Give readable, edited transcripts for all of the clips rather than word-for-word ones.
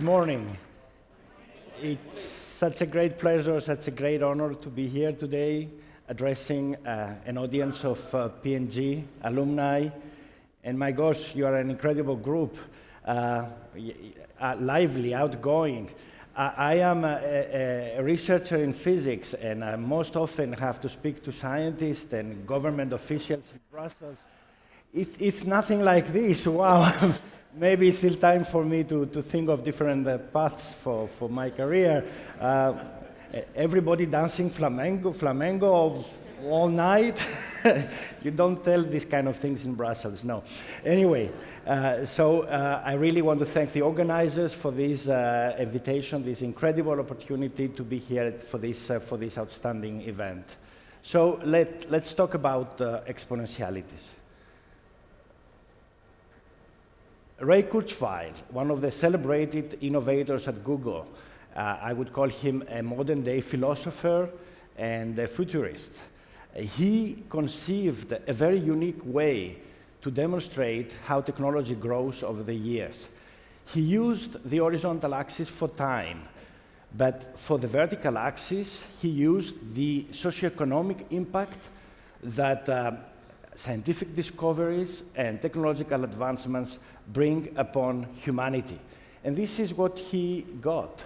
morning. It's such a great pleasure, such a great honor to be here today addressing an audience of P&G Alumni. And my gosh, you are an incredible group, lively, outgoing. I am a researcher in physics, and I most often have to speak to scientists and government officials in Brussels. It's nothing like this, wow. Maybe it's still time for me to think of different paths for my career. Everybody dancing flamenco all night. You don't tell these kind of things in Brussels, no. Anyway, I really want to thank the organizers for this invitation, this incredible opportunity to be here for this outstanding event. So let's talk about exponentialities. Ray Kurzweil, one of the celebrated innovators at Google, I would call him a modern-day philosopher and a futurist. He conceived a very unique way to demonstrate how technology grows over the years. He used the horizontal axis for time, but for the vertical axis, he used the socioeconomic impact that scientific discoveries and technological advancements bring upon humanity. And this is what he got.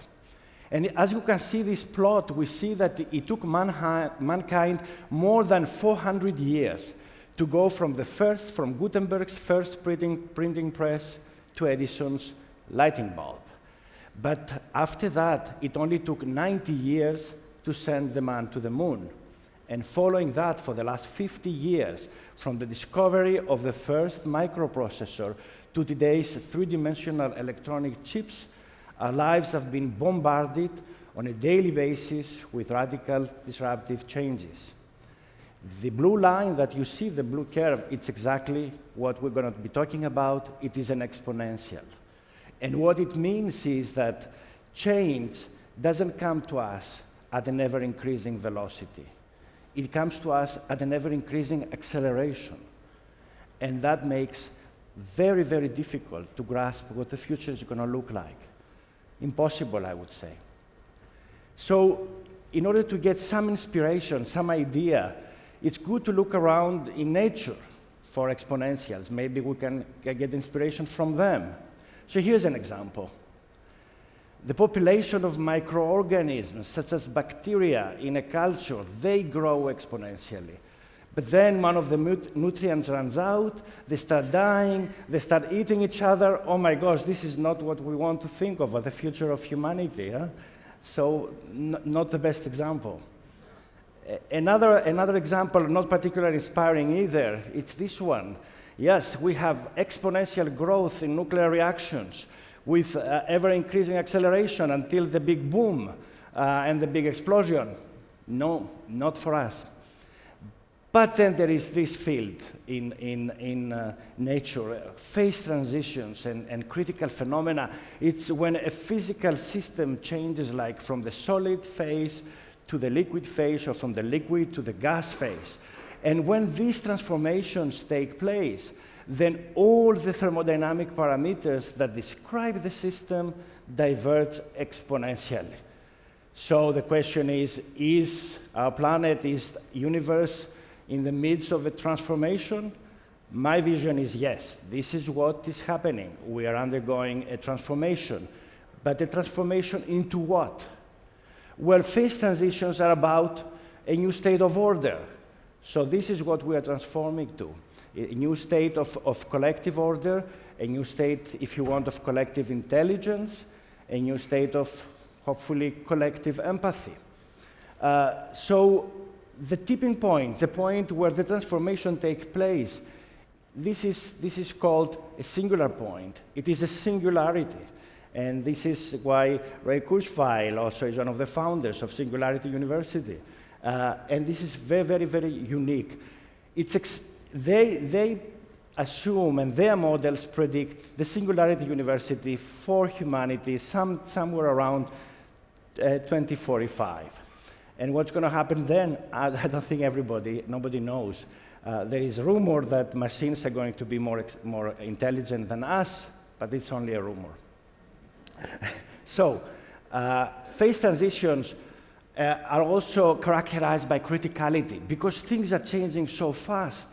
And as you can see this plot, we see that it took mankind more than 400 years to go from Gutenberg's first printing press to Edison's lighting bulb. But after that, it only took 90 years to send the man to the moon. And following that, for the last 50 years, from the discovery of the first microprocessor to today's three-dimensional electronic chips, our lives have been bombarded on a daily basis with radical disruptive changes. The blue line that you see, the blue curve, it's exactly what we're going to be talking about. It is an exponential. And what it means is that change doesn't come to us at an ever-increasing velocity. It comes to us at an ever-increasing acceleration. And that makes very, very difficult to grasp what the future is going to look like. Impossible, I would say. So in order to get some inspiration, some idea, it's good to look around in nature for exponentials. Maybe we can get inspiration from them. So here's an example. The population of microorganisms, such as bacteria in a culture, they grow exponentially. But then one of the nutrients runs out, they start dying, they start eating each other. Oh my gosh, this is not what we want to think of as the future of humanity. Huh? So not the best example. Another example, not particularly inspiring either, it's this one. Yes, we have exponential growth in nuclear reactions with ever-increasing acceleration until the big boom and the big explosion. No, not for us. But then there is this field in nature, phase transitions and critical phenomena. It's when a physical system changes, like from the solid phase to the liquid phase, or from the liquid to the gas phase. And when these transformations take place, then all the thermodynamic parameters that describe the system diverge exponentially. So the question is our planet, is universe in the midst of a transformation? My vision is yes, this is what is happening. We are undergoing a transformation. But a transformation into what? Well, phase transitions are about a new state of order. So this is what we are transforming to. A new state of collective order, a new state, if you want, of collective intelligence, a new state of, hopefully, collective empathy. So the tipping point, the point where the transformation takes place, this is called a singular point. It is a singularity. And this is why Ray Kurzweil also is one of the founders of Singularity University. And this is very, very, very unique. They assume, and their models predict, the Singularity University for humanity somewhere around 2045. And what's going to happen then, I don't think nobody knows. There is a rumor that machines are going to be more intelligent than us, but it's only a rumor. So, phase transitions are also characterized by criticality. Because things are changing so fast,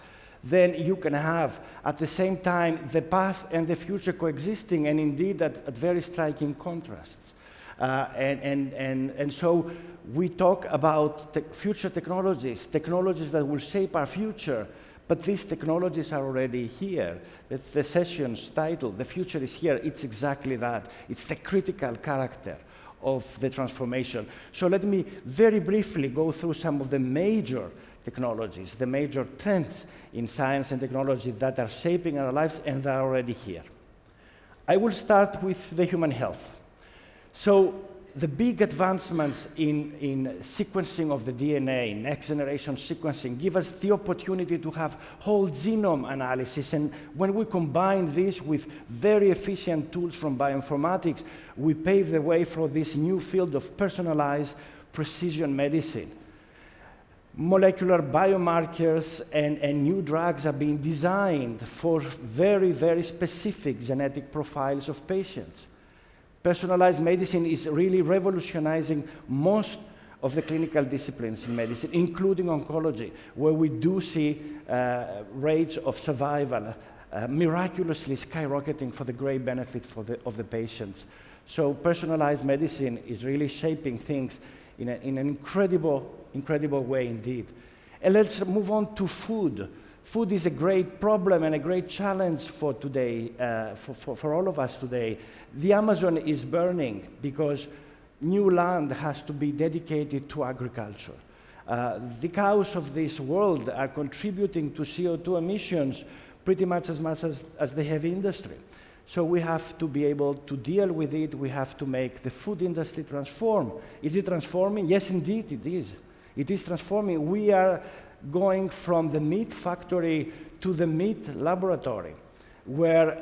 then you can have, at the same time, the past and the future coexisting, and indeed at very striking contrasts. And so we talk about future technologies that will shape our future, but these technologies are already here. That's the session's title, The Future is Here. It's exactly that. It's the critical character of the transformation. So let me very briefly go through some of the major technologies, the major trends in science and technology that are shaping our lives and that are already here. I will start with the human health. So the big advancements in sequencing of the DNA, next generation sequencing, give us the opportunity to have whole genome analysis. And when we combine this with very efficient tools from bioinformatics, we pave the way for this new field of personalized precision medicine. Molecular biomarkers and new drugs are being designed for very, very specific genetic profiles of patients. Personalized medicine is really revolutionizing most of the clinical disciplines in medicine, including oncology, where we do see rates of survival miraculously skyrocketing for the great benefit of the patients. So personalized medicine is really shaping things in an incredible way indeed. And let's move on to food. Food is a great problem and a great challenge for today, for all of us today. The Amazon is burning because new land has to be dedicated to agriculture. The cows of this world are contributing to CO2 emissions pretty much as the heavy industry. So we have to be able to deal with it. We have to make the food industry transform. Is it transforming? Yes, indeed, it is. It is transforming. We are going from the meat factory to the meat laboratory, where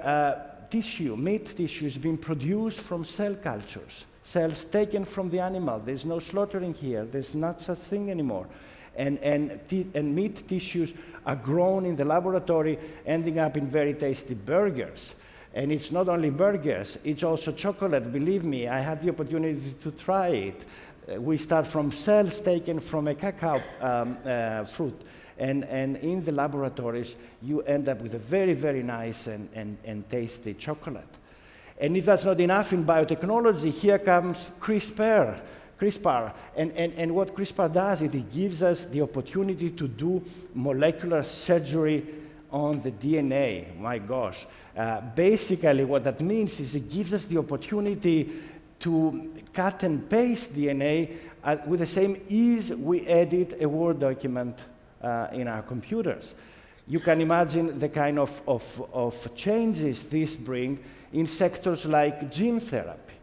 meat tissue is being produced from cell cultures, cells taken from the animal. There's no slaughtering here. There's not such thing anymore. And meat tissues are grown in the laboratory, ending up in very tasty burgers. And it's not only burgers, it's also chocolate. Believe me, I had the opportunity to try it. We start from cells taken from a cacao fruit. And in the laboratories, you end up with a very, very nice and tasty chocolate. And if that's not enough in biotechnology, here comes CRISPR. And what CRISPR does is it gives us the opportunity to do molecular surgery on the DNA. My gosh. Basically, what that means is it gives us the opportunity to cut and paste DNA with the same ease we edit a Word document in our computers. You can imagine the kind of changes this brings in sectors like gene therapy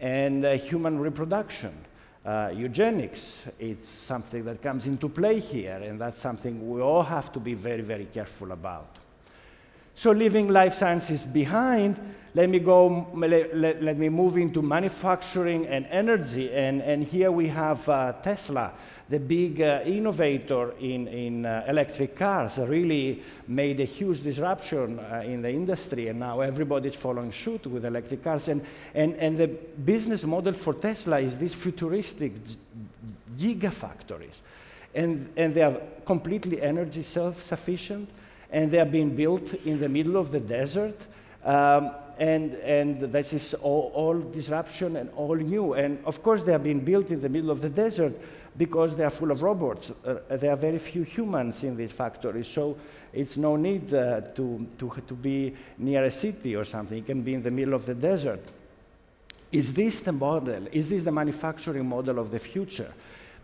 and human reproduction. Eugenics, it's something that comes into play here, and that's something we all have to be very, very careful about. So leaving life sciences behind, let me move into manufacturing and energy. And here we have Tesla, the big innovator in electric cars, really made a huge disruption in the industry, and now everybody's following suit with electric cars. And the business model for Tesla is these futuristic gigafactories. And they are completely energy self-sufficient, and they are being built in the middle of the desert. And this is all disruption and all new. And of course, they are being built in the middle of the desert because they are full of robots. There are very few humans in these factories, so it's no need to be near a city or something. It can be in the middle of the desert. Is this the model? Is this the manufacturing model of the future?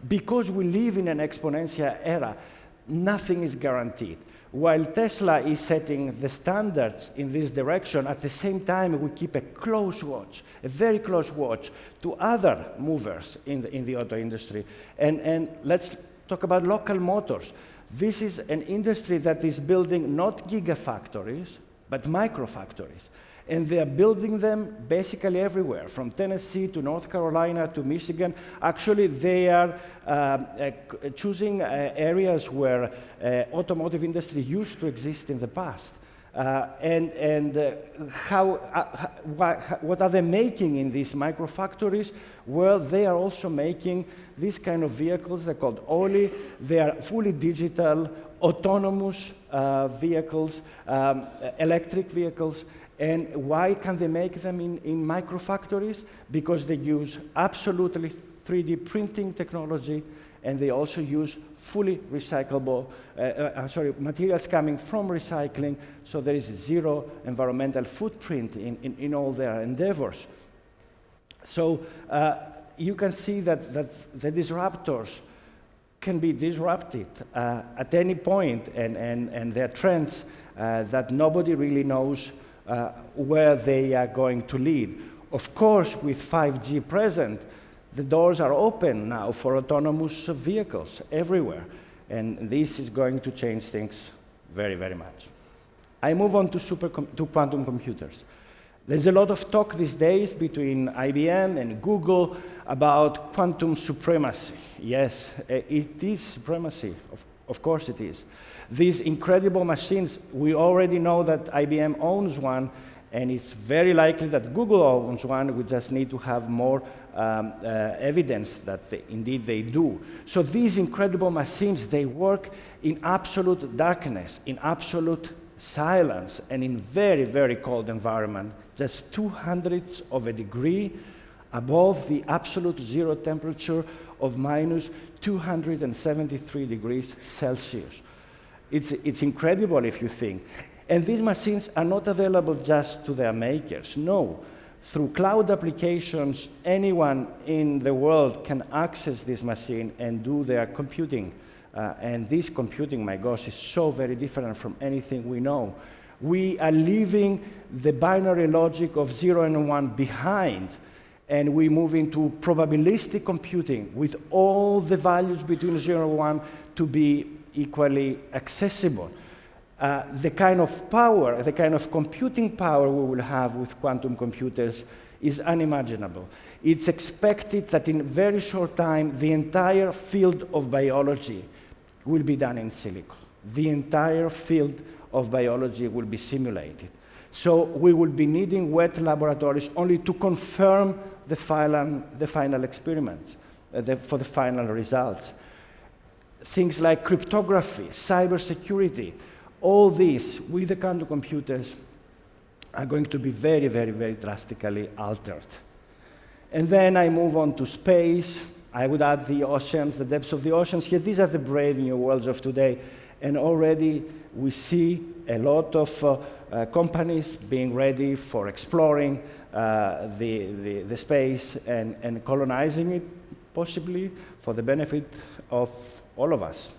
Because we live in an exponential era, nothing is guaranteed. While Tesla is setting the standards in this direction, at the same time, we keep a close watch, a very close watch to other movers in the auto industry. And let's talk about local motors. This is an industry that is building not gigafactories, but microfactories. And they are building them basically everywhere, from Tennessee to North Carolina to Michigan. Actually, they are choosing areas where automotive industry used to exist in the past. What are they making in these microfactories? Well, they are also making these kind of vehicles. They're called OLI. They are fully digital, autonomous vehicles, electric vehicles. And why can they make them in microfactories? Because they use absolutely 3D printing technology, and they also use fully recyclable, materials coming from recycling, so there is zero environmental footprint in all their endeavors. So you can see that the disruptors can be disrupted at any point, and there are trends that nobody really knows where they are going to lead. Of course, with 5G present, the doors are open now for autonomous vehicles everywhere, and this is going to change things very, very much. I move on to quantum computers. There's a lot of talk these days between IBM and Google about quantum supremacy. Yes, it is supremacy, of course it is. These incredible machines, we already know that IBM owns one, and it's very likely that Google owns one. We just need to have more evidence that indeed they do. So these incredible machines, they work in absolute darkness, in absolute silence, and in very, very cold environment, just 0.02 of a degree above the absolute zero temperature of minus 273 degrees Celsius. It's incredible if you think. And these machines are not available just to their makers. No. Through cloud applications, anyone in the world can access this machine and do their computing. And this computing, my gosh, is so very different from anything we know. We are leaving the binary logic of 0 and 1 behind, and we move into probabilistic computing with all the values between 0 and 1 to be equally accessible. The kind of power, the kind of computing power we will have with quantum computers is unimaginable. It's expected that in a very short time, the entire field of biology will be done in silico. The entire field of biology will be simulated. So we will be needing wet laboratories only to confirm the final experiments, for the final results. Things like cryptography, cybersecurity, all these, with the quantum computers, are going to be very, very, very drastically altered. And then I move on to space. I would add the oceans, the depths of the oceans here. These are the brave new worlds of today. And already we see a lot of companies being ready for exploring the space and colonizing it, possibly for the benefit of all of us.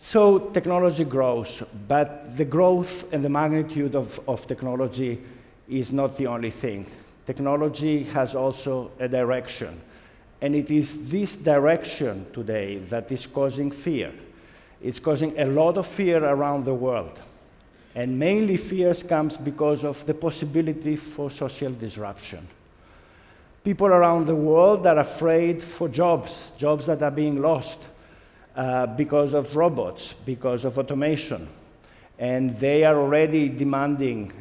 So technology grows, but the growth and the magnitude of technology is not the only thing. Technology has also a direction, and it is this direction today that is causing fear. It's causing a lot of fear around the world, and mainly fears comes because of the possibility for social disruption. People around the world are afraid for jobs that are being lost, because of robots, because of automation. And they are already demanding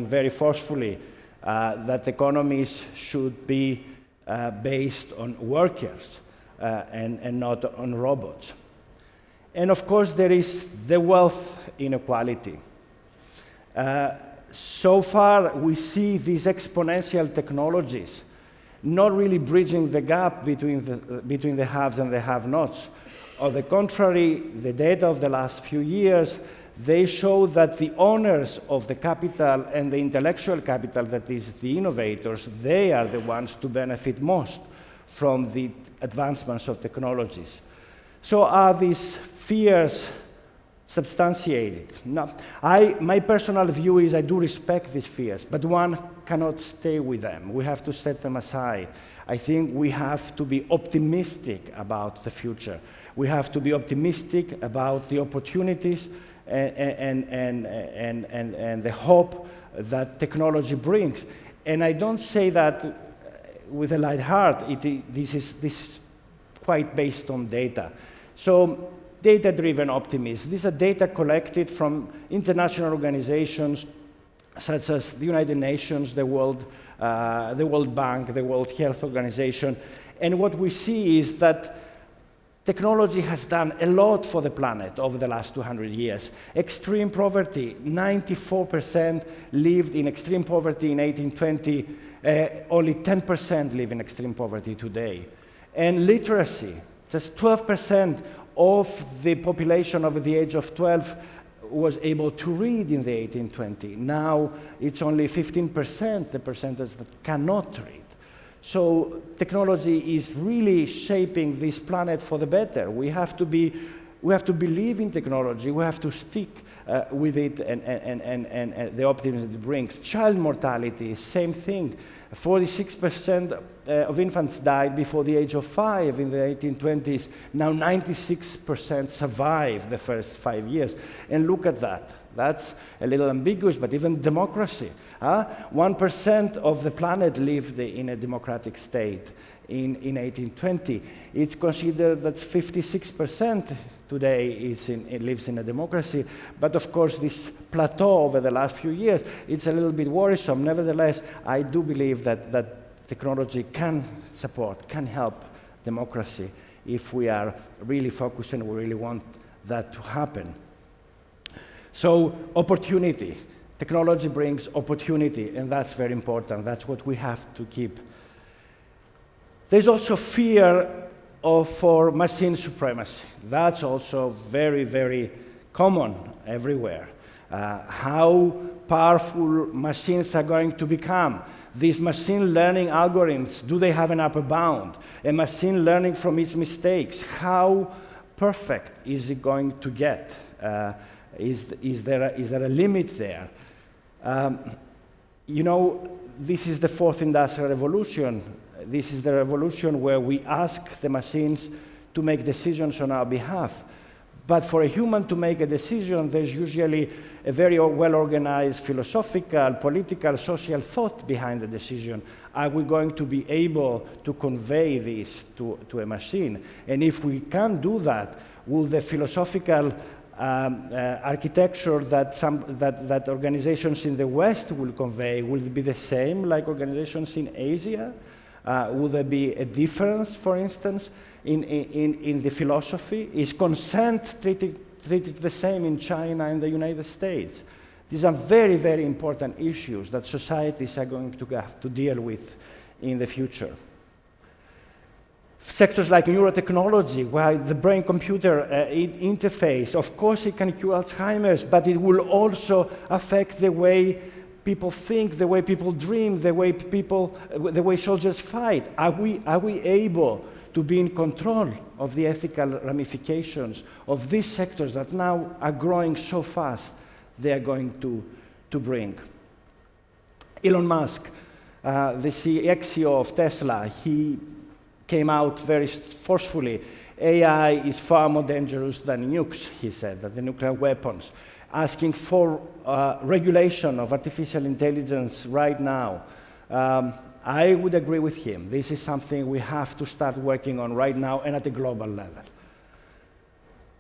very forcefully, that economies should be based on workers and not on robots. And of course, there is the wealth inequality. So far, we see these exponential technologies not really bridging the gap between the haves and the have-nots. On the contrary, the data of the last few years, they show that the owners of the capital and the intellectual capital, that is the innovators, they are the ones to benefit most from the advancements of technologies. So are these fears substantiated? No. My personal view is I do respect these fears, but one cannot stay with them. We have to set them aside. I think we have to be optimistic about the future. We have to be optimistic about the opportunities and the hope that technology brings. And I don't say that with a light heart. This is quite based on data. So data-driven optimism. These are data collected from international organizations such as the United Nations, the World Bank, the World Health Organization. And what we see is that technology has done a lot for the planet over the last 200 years. Extreme poverty, 94% lived in extreme poverty in 1820. Only 10% live in extreme poverty today. And literacy, just 12% of the population over the age of 12 was able to read in the 1820. Now it's only 15%, the percentage that cannot read. So technology is really shaping this planet for the better. We have to believe in technology. We have to stick with it and the optimism it brings. Child mortality, same thing. 46% of infants died before the age of 5 in the 1820s. Now 96% survive the first 5 years. And look at that. That's a little ambiguous, but even democracy. 1% of the planet lived in a democratic state in 1820. It's considered that 56% today lives in a democracy. But of course, this plateau over the last few years, it's a little bit worrisome. Nevertheless, I do believe that technology can support, can help democracy if we are really focused and we really want that to happen. So opportunity. Technology brings opportunity, and that's very important. That's what we have to keep. There's also fear for machine supremacy. That's also very, very common everywhere. How powerful machines are going to become. These machine learning algorithms, do they have an upper bound? A machine learning from its mistakes. How perfect is it going to get? Is there a limit there? You know, this is the fourth industrial revolution. This is the revolution where we ask the machines to make decisions on our behalf. But for a human to make a decision, there's usually a very well-organized philosophical, political, social thought behind the decision. Are we going to be able to convey this to a machine? And if we can't do that, will the philosophical architecture that organizations in the West will convey, will it be the same like organizations in Asia? Will there be a difference, for instance, in the philosophy? Is consent treated the same in China and the United States? These are very, very important issues that societies are going to have to deal with in the future. Sectors like neurotechnology, where the brain-computer interface, of course it can cure Alzheimer's, but it will also affect the way people think, the way people dream, the way soldiers fight. Are we able to be in control of the ethical ramifications of these sectors that now are growing so fast they are going to bring? Elon Musk, the ex-CEO of Tesla, he came out very forcefully. AI is far more dangerous than nukes, he said, than the nuclear weapons, asking for regulation of artificial intelligence right now. I would agree with him. This is something we have to start working on right now and at a global level.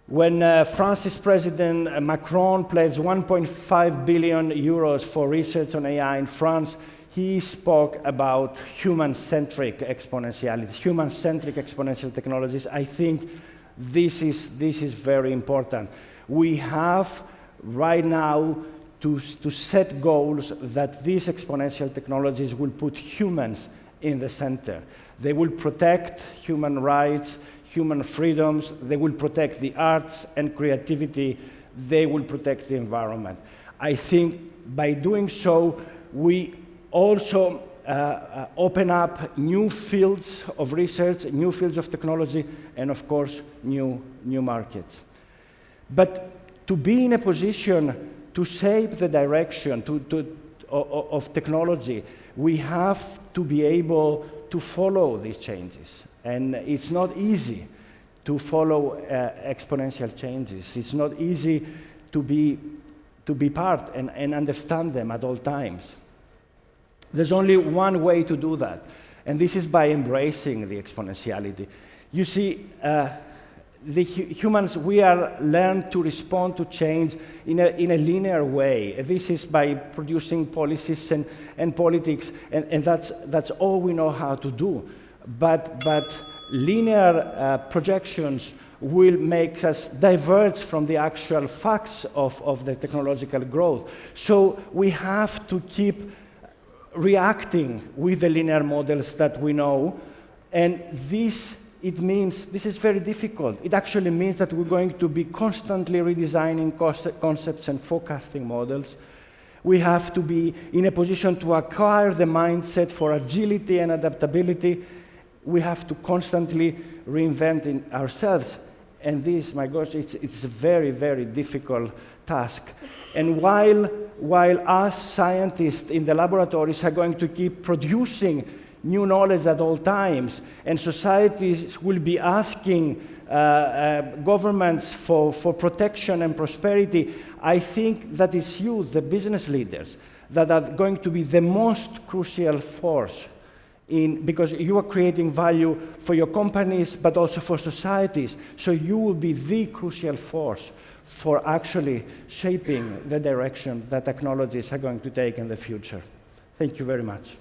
When France's President Macron pledged 1.5 billion euros for research on AI in France, he spoke about human-centric exponentiality, human-centric exponential technologies. I think this is very important. We have right now to set goals that these exponential technologies will put humans in the center. They will protect human rights, human freedoms, they will protect the arts and creativity, they will protect the environment. I think by doing so, we also open up new fields of research, new fields of technology, and of course, new markets. But to be in a position to shape the direction of technology, we have to be able to follow these changes. And it's not easy to follow exponential changes. It's not easy to be part and understand them at all times. There's only one way to do that, and this is by embracing the exponentiality. You see, humans, we are learned to respond to change in a linear way. This is by producing policies and politics, and that's all we know how to do. But linear projections will make us diverge from the actual facts of the technological growth. So we have to keep reacting with the linear models that we know, and it means this is very difficult. It actually means that we're going to be constantly redesigning concepts and forecasting models. We have to be in a position to acquire the mindset for agility and adaptability. We have to constantly reinvent ourselves. And this, my gosh, it's a very, very difficult task. And while us scientists in the laboratories are going to keep producing new knowledge at all times, and societies will be asking governments for protection and prosperity, I think that it's you, the business leaders, that are going to be the most crucial force because you are creating value for your companies, but also for societies. So you will be the crucial force for actually shaping the direction that technologies are going to take in the future. Thank you very much.